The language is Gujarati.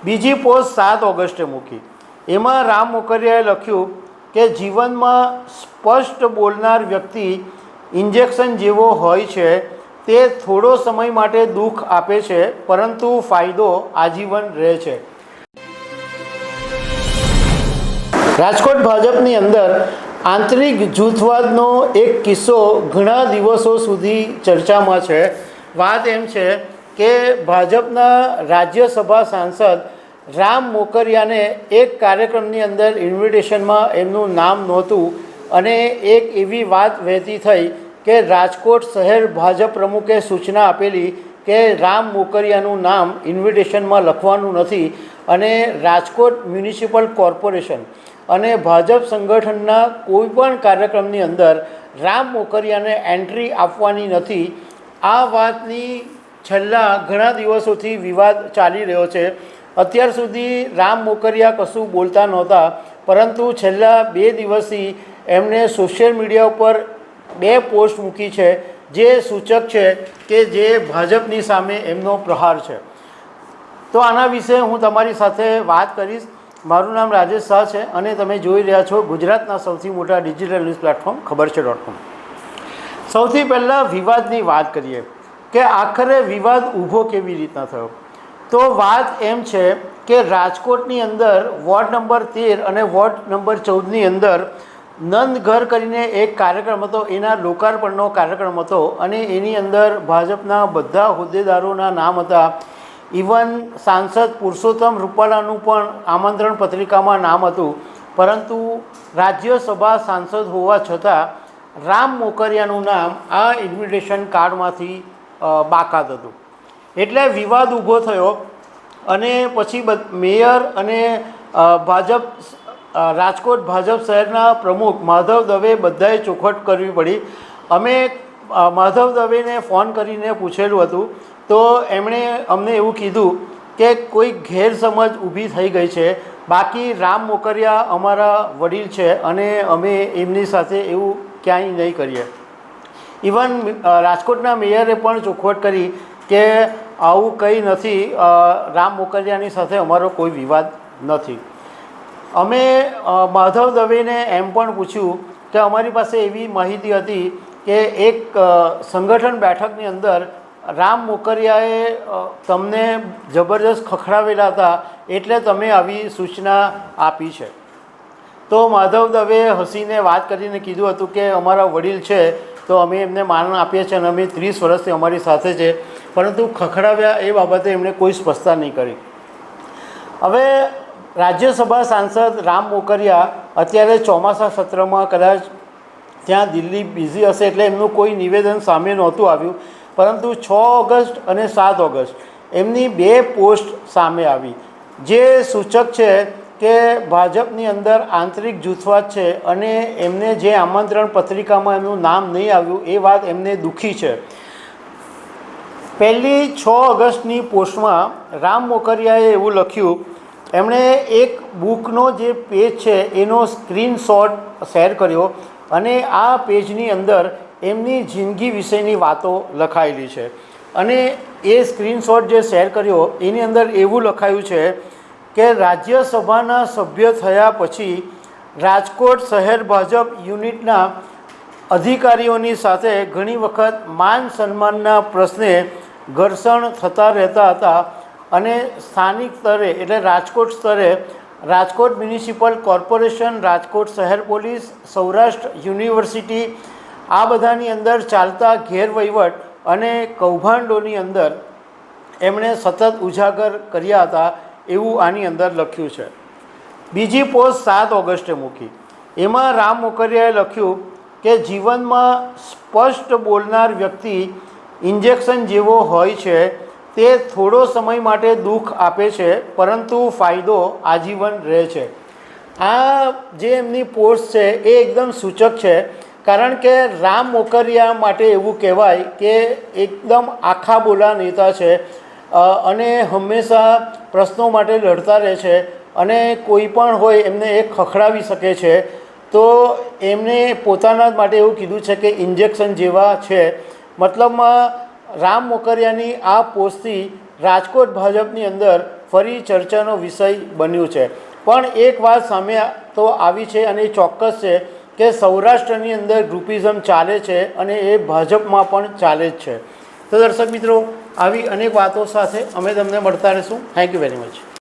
બીજી પોસ્ટ 7 ઓગસ્ટે મૂકી. એમાં રામ મોકરિયાએ લખ્યું કે જીવનમાં સ્પષ્ટ બોલનાર વ્યક્તિ ઇન્જેક્શન જેવો હોય છે. તે થોડો સમય માટે દુઃખ આપે છે, પરંતુ ફાયદો આજીવન રહે છે. રાજકોટ ભાજપની અંદર આંતરિક જૂથવાદનો એક કિસ્સો ઘણા દિવસો સુધી ચર્ચામાં છે. વાત એમ છે કે ભાજપના રાજ્યસભા સાંસદ રામ મોકરિયાને એક કાર્યક્રમની અંદર ઇન્વિટેશનમાં એમનું નામ નહોતું અને એક એવી વાત વહેતી થઈ કે રાજકોટ શહેર ભાજપ પ્રમુખે સૂચના આપેલી કે રામ મોકરિયાનું નામ ઇન્વિટેશનમાં લખવાનું નથી અને રાજકોટ મ્યુનિસિપલ કોર્પોરેશન અને ભાજપ સંગઠનના કોઈપણ કાર્યક્રમની અંદર રામ મોકરિયાને એન્ટ્રી આપવાની નથી. આ વાતની છેલ્લા ઘણા દિવસોથી વિવાદ ચાલી રહ્યો છે. અત્યાર સુધી રામ મોકરિયા કશું બોલતા નહોતા, પરંતુ છેલ્લા 2 દિવસથી એમણે સોશિયલ મીડિયા ઉપર 2 પોસ્ટ મૂકી છે જે સૂચક છે કે જે ભાજપની સામે એમનો પ્રહાર છે. તો આના વિશે હું તમારી સાથે વાત કરીશ. મારું નામ રાજેશ શાહ છે અને તમે જોઈ રહ્યા છો ગુજરાતના સૌથી મોટા ડિજિટલ ન્યૂઝ પ્લેટફોર્મ ખબર છે.com. સૌથી પહેલાં વિવાદની વાત કરીએ કે આખરે વિવાદ ઊભો કેવી રીતના થયો. તો વાત એમ છે કે રાજકોટની અંદર વોર્ડ નંબર 13 અને વોર્ડ નંબર 14ની અંદર નંદ ઘર કરીને એક કાર્યક્રમ હતો. એના લોકાર્પણનો કાર્યક્રમ હતો અને એની અંદર ભાજપના બધા હોદ્દેદારોના નામ હતા. ઇવન સાંસદ પુરુષોત્તમ રૂપાલાનું પણ આમંત્રણ પત્રિકામાં નામ હતું, પરંતુ રાજ્યસભા સાંસદ હોવા છતાં રામ મોકરિયાનું નામ આ ઇન્વિટેશન કાર્ડમાંથી બાકાત હતું. એટલે વિવાદ ઊભો થયો અને પછી મેયર અને ભાજપ રાજકોટ ભાજપ શહેરના પ્રમુખ માધવ દવે બધાએ ચોખવટ કરવી પડી. અમે માધવ દવેને ફોન કરીને પૂછેલું હતું તો એમણે અમને એવું કીધું કે કોઈ ગેરસમજ ઊભી થઈ ગઈ છે, બાકી રામ મોકરિયા અમારા વડીલ છે અને અમે એમની સાથે એવું ક્યાંય નહીં કરીએ. ઇવન રાજકોટના મેયરે પણ ચોખવટ કરી કે આવું કંઈ નથી, રામ મોકરિયાની સાથે અમારો કોઈ વિવાદ નથી. અમે માધવ દવેને એમ પણ પૂછ્યું કે અમારી પાસે એવી માહિતી હતી કે એક સંગઠન બેઠકની અંદર રામ મોકરિયાએ તમને જબરજસ્ત ખખડાવેલા હતા એટલે તમે આવી સૂચના આપી છે. તો માધવ દવે હસીને વાત કરીને કીધું હતું કે અમારા વડીલ છે તો અમે એમને માન આપીએ છીએ અને અમે 30 વર્ષથી અમારી સાથે છે, પરંતુ ખખડાવ્યા એ બાબતે એમણે કોઈ સ્પષ્ટતા નહીં કરી. હવે રાજ્યસભા સાંસદ રામ મોકરિયા અત્યારે ચોમાસા સત્રમાં કદાચ ત્યાં દિલ્હી બિઝી હશે એટલે એમનું કોઈ નિવેદન સામે નહોતું આવ્યું, પરંતુ 6 ઓગસ્ટ અને 7 ઓગસ્ટ એમની 2 પોસ્ટ સામે આવી જે સૂચક છે કે ભાજપની અંદર આંતરિક જૂથવાદ છે અને એમને જે આમંત્રણ પત્રિકામાં એમનું નામ નહીં આવ્યું એ વાત એમને દુઃખી છે. પહેલી 6 ઓગસ્ટની પોસ્ટમાં રામ મોકરિયાએ એવું લખ્યું, એમણે એક બુકનો જે પેજ છે એનો સ્ક્રીનશોટ શેર કર્યો અને આ પેજની અંદર એમની જિંદગી વિશેની વાતો લખાયેલી છે અને એ સ્ક્રીનશોટ જે શેર કર્યો એની અંદર એવું લખાયું છે કે રાજ્યસભાના સભ્ય થયા પછી રાજકોટ શહેર ભાજપ યુનિટના અધિકારીઓની સાથે ઘણી વખત માન સન્માનના પ્રશ્ને ઘર્ષણ થતા રહેતા હતા અને સ્થાનિક સ્તરે એટલે રાજકોટ સ્તરે રાજકોટ મ્યુનિસિપલ કોર્પોરેશન, રાજકોટ શહેર પોલીસ, સૌરાષ્ટ્ર યુનિવર્સિટી આ બધાની અંદર ચાલતા ગેરવહીવટ અને કૌભાંડોની અંદર એમણે સતત ઉજાગર કર્યા હતા એવું આની અંદર લખ્યું છે. બીજી પોસ્ટ 7 ઓગસ્ટે મૂકી. એમાં રામ મોકરિયાએ લખ્યું કે જીવનમાં સ્પષ્ટ બોલનાર વ્યક્તિ ઇન્જેક્શન જેવો હોય છે. તે થોડો સમય માટે દુઃખ આપે છે, પરંતુ ફાયદો આજીવન રહે છે. આ જે એમની પોસ્ટ છે એ એકદમ સૂચક છે, કારણ કે રામ મોકરિયા માટે એવું કહેવાય કે એકદમ આખા બોલા નેતા છે અને હંમેશા પ્રશ્નો માટે લડતા રહે છે અને કોઈ પણ હોય એમને એ ખખડાવી શકે છે. તો એમને પોતાના માટે એવું કીધું છે કે ઇન્જેક્શન જેવા છે. મતલબમાં રામ મોકરિયાની આ પોસ્ટથી રાજકોટ ભાજપની અંદર ફરી ચર્ચાનો વિષય બન્યું છે. પણ એક વાત સામે તો આવી છે અને એ ચોક્કસ છે કે સૌરાષ્ટ્રની અંદર ગ્રુપિઝમ ચાલે છે અને એ ભાજપમાં પણ ચાલે જ છે. તો દર્શક મિત્રો, આવી અનેક વાતો સાથે અમે તમને મળતા રહીશું. Thank you very much.